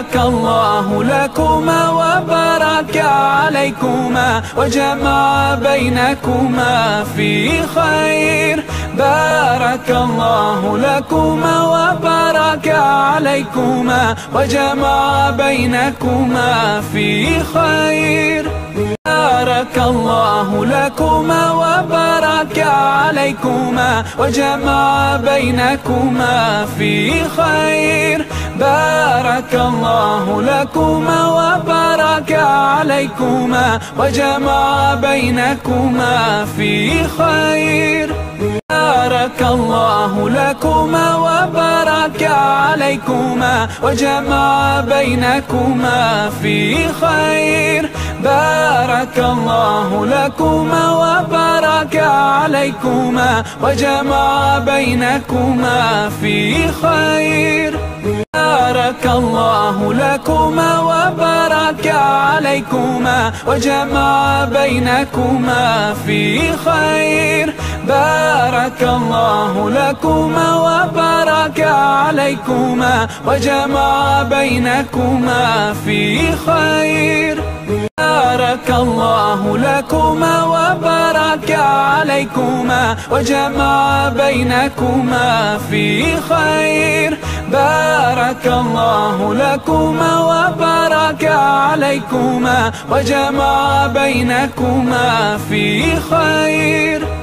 بارك الله لكما وبارك عليكما وجمع بينكما في خير. بارك الله لكما وبارك عليكما وجمع بينكما في خير. بارك الله لكما وبارك عليكما وجمع بينكما في خير. بارك الله لكما وبارك عليكما وجمع بينكما في خير. بارك الله لكما وبارك عليكما وجمع بينكما في خير. بارك الله لكما وبارك عليكما وجمع بينكما في خير. بارك الله لكما وبارك عليكما وجمع بينكما في خير. بارك الله لكما وبارك عليكما وجمع بينكما في خير. بارك الله لكما وبارك عليكما وجمع بينكما في خير. بارك الله لكما وبارك عليكما وجمع بينكما في خير.